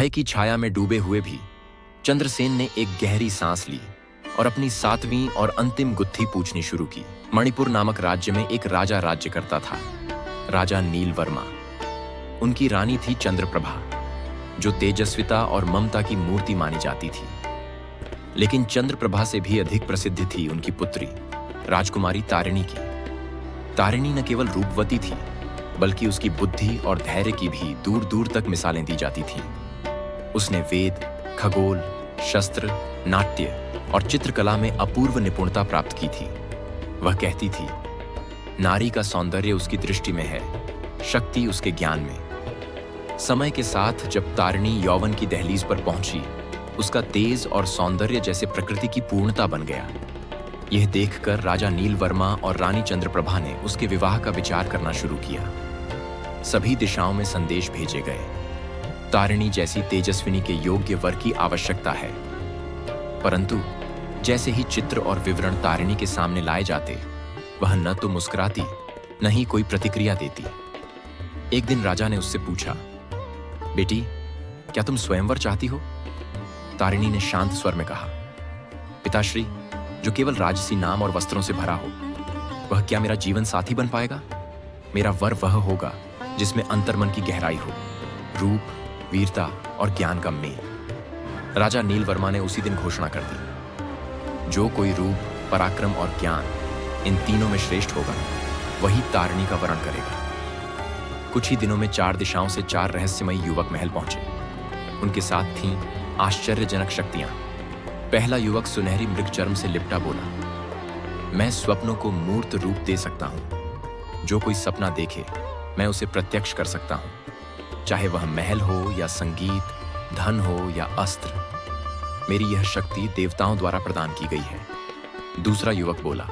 भय की छाया में डूबे हुए भी चंद्रसेन ने एक गहरी सांस ली और अपनी 7वीं और अंतिम गुत्थी पूछनी शुरू की। मणिपुर नामक राज्य में एक राजा राज्य करता था, राजा नीलवर्मा। उनकी रानी थी चंद्रप्रभा, जो तेजस्विता और ममता की मूर्ति मानी जाती थी। लेकिन चंद्रप्रभा से भी अधिक प्रसिद्ध थी उनकी पुत्री राजकुमारी तारिणी की। तारिणी न केवल रूपवती थी, बल्कि उसकी बुद्धि और धैर्य की भी दूर दूर तक मिसालें दी जाती थीं। उसने वेद, खगोल, शस्त्र, नाट्य और चित्रकला में अपूर्व निपुणता प्राप्त की थी। वह कहती थी, नारी का सौंदर्य उसकी दृष्टि में है, शक्ति उसके ज्ञान में। समय के साथ जब तारिणी यौवन की दहलीज पर पहुंची, उसका तेज और सौंदर्य जैसे प्रकृति की पूर्णता बन गया। यह देखकर राजा नीलवर्मा और रानी चंद्रप्रभा ने उसके विवाह का विचार करना शुरू किया। सभी दिशाओं में संदेश भेजे गए, तारिणी जैसी तेजस्विनी के योग्य वर की आवश्यकता है। परंतु जैसे ही चित्र और विवरण तारिणी के सामने लाए जाते, वह न तो मुस्कुराती, न ही कोई प्रतिक्रिया देती। एक दिन राजा ने उससे पूछा, बेटी, क्या तुम स्वयंवर चाहती हो? तारिणी ने शांत स्वर में कहा, पिताश्री, जो केवल राजसी नाम और वस्त्रों से भरा हो, वह क्या मेरा जीवन साथी बन पाएगा? मेरा वर वह होगा जिसमें अंतर्मन की गहराई हो, रूप, वीरता और ज्ञान का मेल। राजा नीलवर्मा ने उसी दिन घोषणा कर दी, जो कोई रूप, पराक्रम और ज्ञान इन तीनों में श्रेष्ठ होगा, वही तारिणी का वरण करेगा। कुछ ही दिनों में 4 दिशाओं से 4 रहस्यमयी युवक महल पहुंचे। उनके साथ थीं आश्चर्यजनक शक्तियां। पहला युवक सुनहरी मृगचर्म से लिपटा बोला, मैं स्वप्नों को मूर्त रूप दे सकता हूं। जो कोई सपना देखे, मैं उसे प्रत्यक्ष कर सकता हूं, चाहे वह महल हो या संगीत, धन हो या अस्त्र। मेरी यह शक्ति देवताओं द्वारा प्रदान की गई है। दूसरा युवक बोला,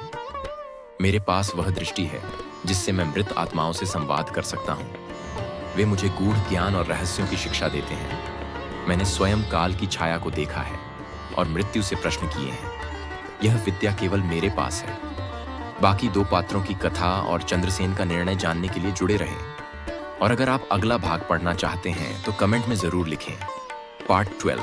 मेरे पास वह दृष्टि है जिससे मैं मृत आत्माओं से संवाद कर सकता हूं। वे मुझे गूढ़ ज्ञान और रहस्यों की शिक्षा देते हैं। मैंने स्वयं काल की छाया को देखा है और मृत्यु से प्रश्न किए हैं। यह विद्या केवल मेरे पास है। बाकी 2 पात्रों की कथा और चंद्रसेन का निर्णय जानने के लिए जुड़े रहें। और अगर आप अगला भाग पढ़ना चाहते हैं तो कमेंट में जरूर लिखें, पार्ट 12।